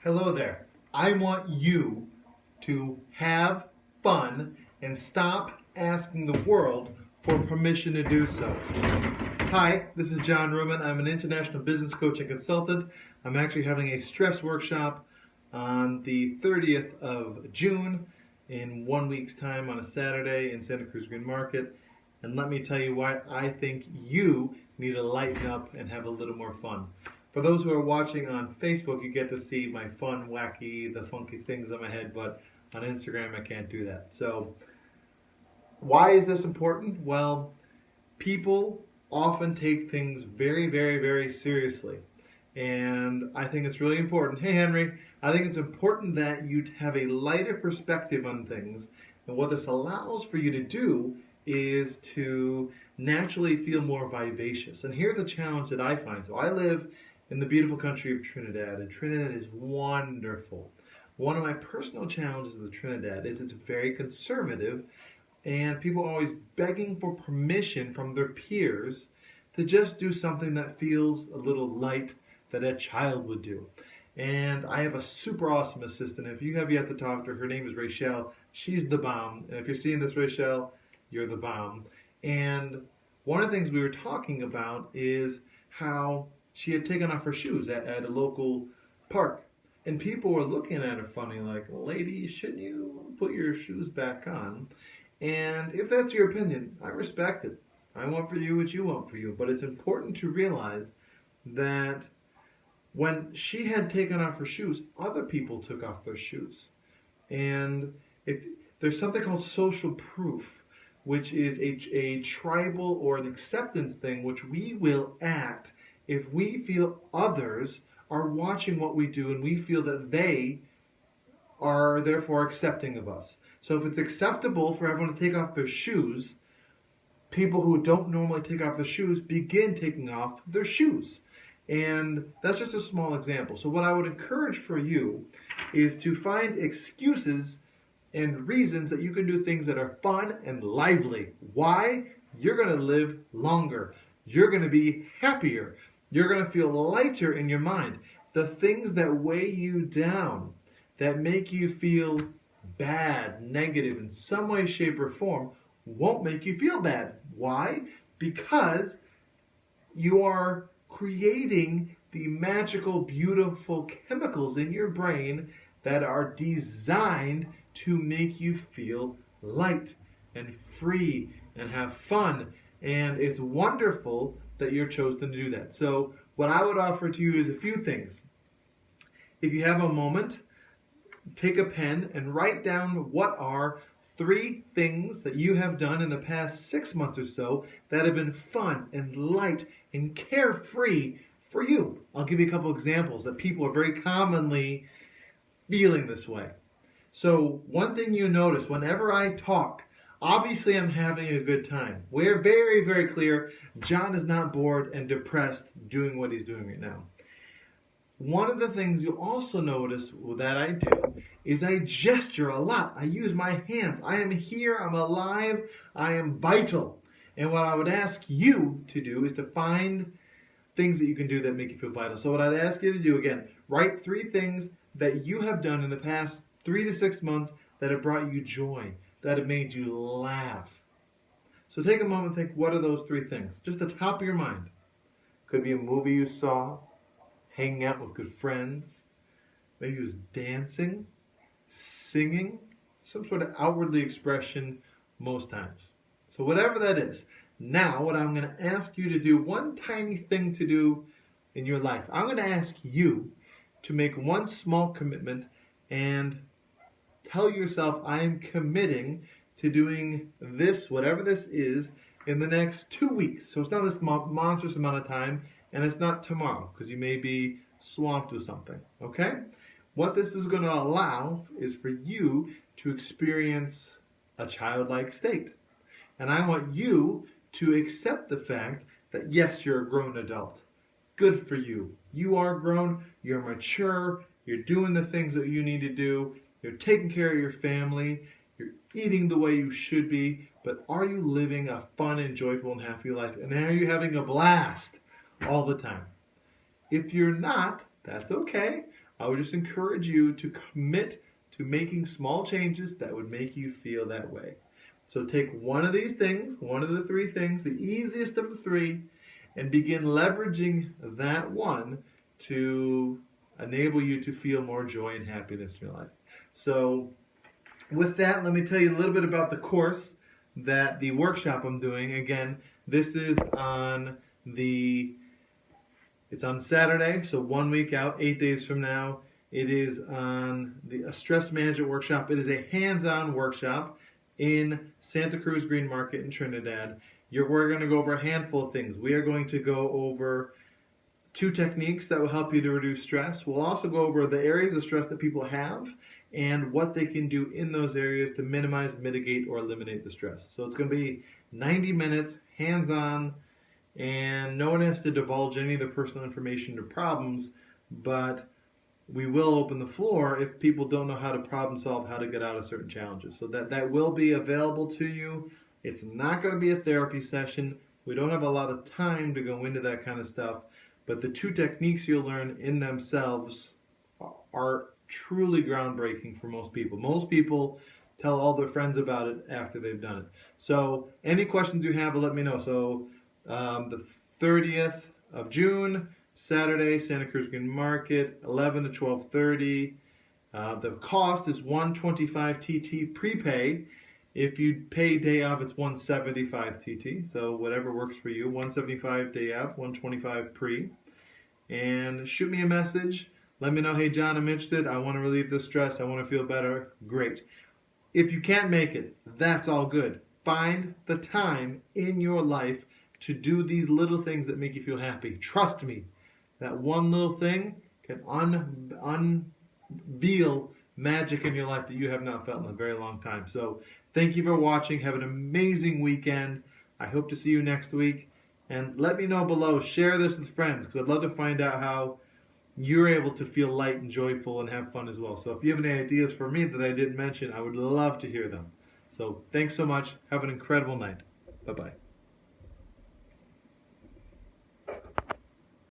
Hello there. I want you to have fun and stop asking the world for permission to do so. Hi, this is John Ruman. I'm an international business coach and consultant. I'm actually having a stress workshop on the 30th of June in 1 week's time on a Saturday in Santa Cruz Green Market. And let me tell you why I think you need to lighten up and have a little more fun. For those who are watching on Facebook, you get to see my fun, wacky, the funky things on my head, but on Instagram I can't do that. So why is this important? Well, people often take things very, very, very seriously. And I think it's really important. Hey, Henry, I think it's important that you have a lighter perspective on things. And what this allows for you to do is to naturally feel more vivacious. And here's a challenge that I find. So I live in the beautiful country of Trinidad, and Trinidad is wonderful. One of my personal challenges with Trinidad is it's very conservative, and people are always begging for permission from their peers to just do something that feels a little light that a child would do. And I have a super awesome assistant. If you have yet to talk to her, her name is Rachel. She's the bomb. And if you're seeing this, Rachel, you're the bomb. And one of the things we were talking about is how she had taken off her shoes at a local park. And people were looking at her funny, like, lady, shouldn't you put your shoes back on? And if that's your opinion, I respect it. I want for you what you want for you. But it's important to realize that when she had taken off her shoes, other people took off their shoes. And if there's something called social proof, which is a tribal or an acceptance thing, which we will act if we feel others are watching what we do and we feel that they are therefore accepting of us. So if it's acceptable for everyone to take off their shoes, people who don't normally take off their shoes begin taking off their shoes. And that's just a small example. So what I would encourage for you is to find excuses and reasons that you can do things that are fun and lively. Why? You're going to live longer. You're going to be happier. You're going to feel lighter in your mind. The things that weigh you down, that make you feel bad, negative in some way, shape, or form, won't make you feel bad. Why? Because you are creating the magical, beautiful chemicals in your brain that are designed to make you feel light and free and have fun. And it's wonderful that you're chosen to do that. So what I would offer to you is a few things. If you have a moment, take a pen and write down what are 3 things that you have done in the past 6 months or so that have been fun and light and carefree for you. I'll give you a couple examples that people are very commonly feeling this way. So one thing you notice whenever I talk, obviously I'm having a good time. We're very, very clear. John is not bored and depressed doing what he's doing right now. One of the things you'll also notice that I do is I gesture a lot. I use my hands. I am here. I'm alive. I am vital. And what I would ask you to do is to find things that you can do that make you feel vital. So what I'd ask you to do, again, write 3 things that you have done in the past 3 to 6 months that have brought you joy, that have made you laugh. So take a moment and think, what are those 3 things? Just the top of your mind. Could be a movie you saw, hanging out with good friends, maybe it was dancing, singing, some sort of outwardly expression most times. So whatever that is. Now what I'm going to ask you to do, one tiny thing to do in your life. I'm going to ask you to make one small commitment and tell yourself, I am committing to doing this, whatever this is, in the next 2 weeks. So it's not this monstrous amount of time, and it's not tomorrow, because you may be swamped with something, okay? What this is going to allow is for you to experience a childlike state. And I want you to accept the fact that, yes, you're a grown adult. Good for you. You are grown, you're mature, you're doing the things that you need to do, you're taking care of your family, you're eating the way you should be, but are you living a fun and joyful and happy life? And are you having a blast all the time? If you're not, that's okay. I would just encourage you to commit to making small changes that would make you feel that way. So take one of these things, one of the three things, the easiest of the three, and begin leveraging that one to enable you to feel more joy and happiness in your life. So with that, let me tell you a little bit about the course, the workshop I'm doing. Again, this is it's on Saturday, so 1 week out, 8 days from now. It is on a stress management workshop. It is a hands-on workshop in Santa Cruz Green Market in Trinidad. We're going to go over a handful of things. We are going to go over 2 techniques that will help you to reduce stress. We'll also go over the areas of stress that people have and what they can do in those areas to minimize, mitigate, or eliminate the stress. So it's going to be 90 minutes, hands-on, and no one has to divulge any of the personal information or problems, but we will open the floor if people don't know how to problem solve, how to get out of certain challenges. So that will be available to you. It's not going to be a therapy session. We don't have a lot of time to go into that kind of stuff, but the 2 techniques you'll learn in themselves are truly groundbreaking for most people. Most people tell all their friends about it after they've done it. So any questions you have, let me know. So the 30th of June, Saturday, Santa Cruz Green Market, 11 to 12:30. The cost is $125 TT prepay. If you pay day of, it's $175 TT. So whatever works for you. $175 day of, $125 pre. And shoot me a message. Let me know, hey John, I'm interested. I want to relieve the stress. I want to feel better. Great. If you can't make it, that's all good. Find the time in your life to do these little things that make you feel happy. Trust me, that one little thing can unveil magic in your life that you have not felt in a very long time. So thank you for watching. Have an amazing weekend. I hope to see you next week. And let me know below. Share this with friends because I'd love to find out how you're able to feel light and joyful and have fun as well. So if you have any ideas for me that I didn't mention, I would love to hear them. So thanks so much. Have an incredible night. Bye-bye.